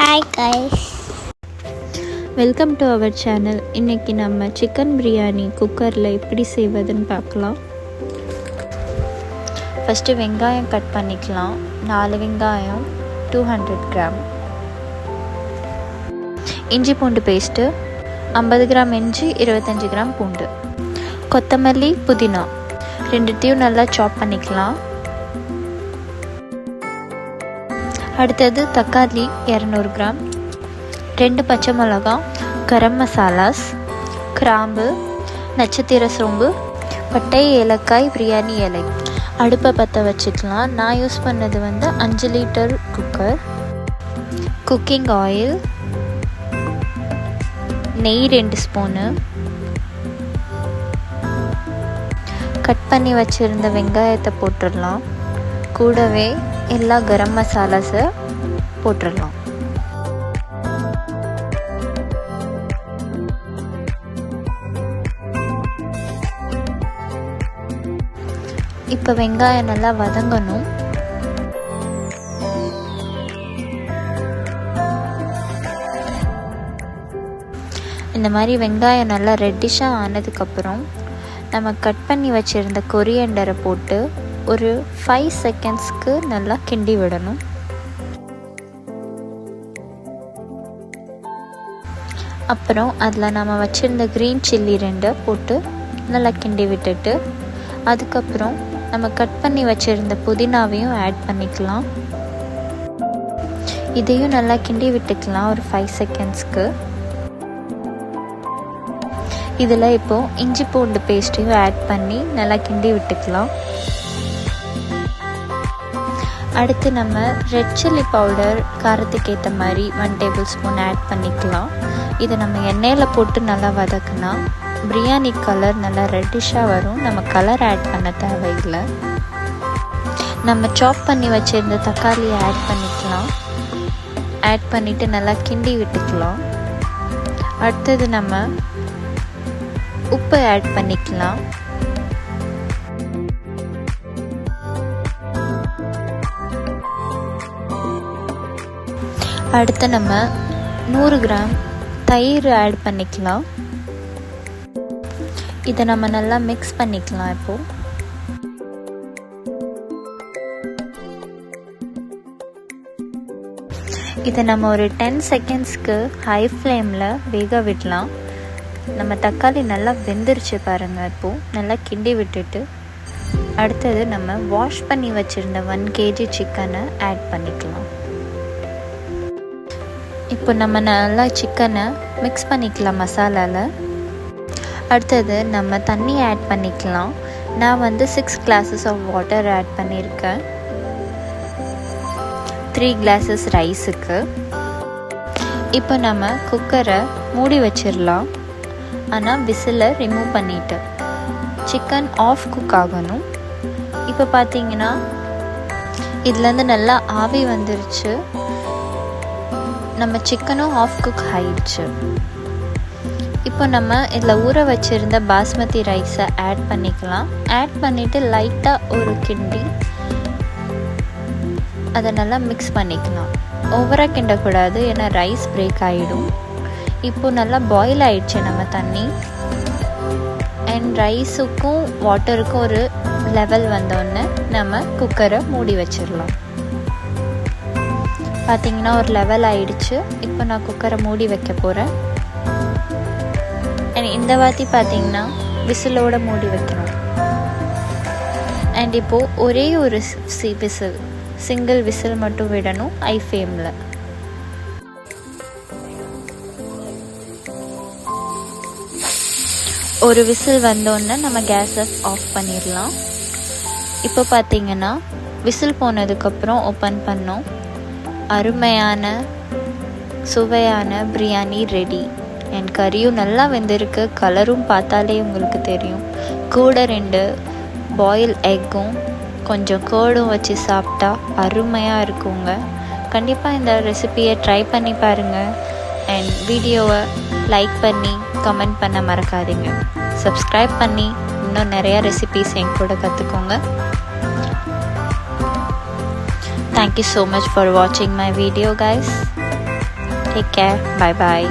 Hi guys. Welcome to our channel. இன்றைக்கி நம்ம chicken biryani குக்கரில் எப்படி செய்வதுன்னு பார்க்கலாம். ஃபஸ்ட்டு வெங்காயம் கட் பண்ணிக்கலாம். 4 வெங்காயம் 200 கிராம், இஞ்சி பூண்டு பேஸ்ட்டு 50 கிராம் இஞ்சி, 25 கிராம் பூண்டு, கொத்தமல்லி, புதினா ரெண்டுத்தையும் நல்லா சாப் பண்ணிக்கலாம். அடுத்தது தக்காளி 200 கிராம், 2 பச்சை மிளகாய், கரம் மசாலாஸ், கிராம்பு, நட்சத்திர சோம்பு, பட்டை, ஏலக்காய், பிரியாணி இலை. அடுப்பை பற்ற வச்சுக்கலாம். நான் யூஸ் பண்ணது 5 லிட்டர் குக்கர். குக்கிங் ஆயில், நெய் 2 ஸ்பூனு, கட் பண்ணி வச்சுருந்த வெங்காயத்தை போட்டுடலாம். கூடவே எல்லா கரம் மசாலாஸை போட்டுடலாம். இப்போ வெங்காயம் நல்லா வதங்கணும். இந்த மாதிரி வெங்காயம் நல்லா ரெட்டிஷாக ஆனதுக்கப்புறம் நம்ம கட் பண்ணி வச்சுருந்த கொரியண்டரை போட்டு ஒரு 5 செகண்ட்ஸ்க்கு நல்லா கிண்டி விடணும். அப்புறம் அதில் நம்ம வச்சுருந்த க்ரீன் சில்லி 2 போட்டு நல்லா கிண்டி விட்டுட்டு அதுக்கப்புறம் நம்ம கட் பண்ணி வச்சுருந்த புதினாவையும் ஆட் பண்ணிக்கலாம். இதையும் நல்லா கிண்டி விட்டுக்கலாம் ஒரு 5 செகண்ட்ஸ்க்கு. இதில் இப்போது இஞ்சி பூண்டு பேஸ்ட்டையும் ஆட் பண்ணி நல்லா கிண்டி விட்டுக்கலாம். அடுத்து நம்ம ரெட் சில்லி பவுடர் காரத்துக்கு ஏற்ற மாதிரி 1 டேபிள் ஸ்பூன் ஆட் பண்ணிக்கலாம். இதை நம்ம எண்ணெயில் போட்டு நல்லா வதக்குனா பிரியாணி கலர் நல்லா ரெட்டிஷாக வரும். நம்ம கலர் ஆட் பண்ண தேவையில்லை. நம்ம சாப் பண்ணி வச்சுருந்த தக்காளியை ஆட் பண்ணிக்கலாம். ஆட் பண்ணிவிட்டு நல்லா கிண்டி விட்டுக்கலாம். அடுத்தது நம்ம உப்பு ஆட் பண்ணிக்கலாம். அடுத்து நம்ம 100 கிராம் தயிர் ஆட் பண்ணிக்கலாம். இதை நம்ம நல்லா மிக்ஸ் பண்ணிக்கலாம். இப்போது இதை நம்ம ஒரு 10 செகண்ட்ஸ்க்கு ஹை ஃப்ளேமில் வேக விடலாம். நம்ம தக்காளி நல்லா வெந்துருச்சு பாருங்கள். இப்போது நல்லா கிண்டி விட்டுட்டு அடுத்தது நம்ம வாஷ் பண்ணி வச்சுருந்த 1 kg சிக்கனை ஆட் பண்ணிக்கலாம். இப்போ நம்ம நல்லா சிக்கனை மிக்ஸ் பண்ணிக்கலாம் மசாலாவில். அடுத்தது நம்ம தண்ணி ஆட் பண்ணிக்கலாம். நான் 6 glasses ஆஃப் வாட்டர் ஆட் பண்ணியிருக்கேன் 3 glasses ரைஸுக்கு. இப்போ நம்ம குக்கரை மூடி வச்சிடலாம். ஆனால் விசிலை ரிமூவ் பண்ணிவிட்டு சிக்கன் ஆஃப் குக் ஆகணும். இப்போ பார்த்தீங்கன்னா இதுலேருந்து நல்லா ஆவி வந்துருச்சு. நம்ம சிக்கனும் ஆஃப் குக் ஆயிடுச்சு. இப்போ நம்ம இதில் ஊற வச்சுருந்த பாஸ்மதி ரைஸை ஆட் பண்ணிக்கலாம். ஆட் பண்ணிவிட்டு லைட்டாக ஒரு கிண்டி அதை நல்லா மிக்ஸ் பண்ணிக்கலாம். ஓவராக கிண்டக்கூடாது, ஏன்னா ரைஸ் பிரேக் ஆகிடும். இப்போது நல்லா பாயில் ஆயிடுச்சு நம்ம தண்ணி. அண்ட் ரைஸுக்கும் வாட்டருக்கும் ஒரு லெவல் வந்தோடனே நம்ம குக்கரை மூடி வச்சிடலாம். பார்த்திங்கன்னா ஒரு லெவல் ஆயிடுச்சு. இப்போ நான் குக்கரை மூடி வைக்க போகிறேன். அண்ட் இந்த வாட்டி பார்த்திங்கன்னா விசிலோட மூடி வைக்கணும். அண்ட் இப்போது ஒரே ஒரு சிங்கிள் விசில் மட்டும் விடணும் ஹை ஃப்ளேமில். ஒரு விசில் வந்தோடனே நம்ம கேஸை ஆஃப் பண்ணிடலாம். இப்போ பார்த்திங்கன்னா விசில் போனதுக்கப்புறம் ஓப்பன் பண்ணோம். அருமையான சுவையான பிரியாணி ரெடி. என் கறியும் நல்லா வெந்திருக்கு. கலரும் பார்த்தாலே உங்களுக்கு தெரியும். கூட 2 பாயில் எக்கும் கொஞ்சம் கேர்டும் வச்சு சாப்பிட்டா அருமையாக இருக்குங்க. கண்டிப்பாக இந்த ரெசிபியை ட்ரை பண்ணி பாருங்கள். அண்ட் வீடியோவை லைக் பண்ணி கமெண்ட் பண்ண மறக்காதீங்க. சப்ஸ்கிரைப் பண்ணி இன்னும் நிறையா ரெசிபிஸ் என் கூட கற்றுக்கோங்க. Thank you so much for watching my video, guys. Take care. Bye bye.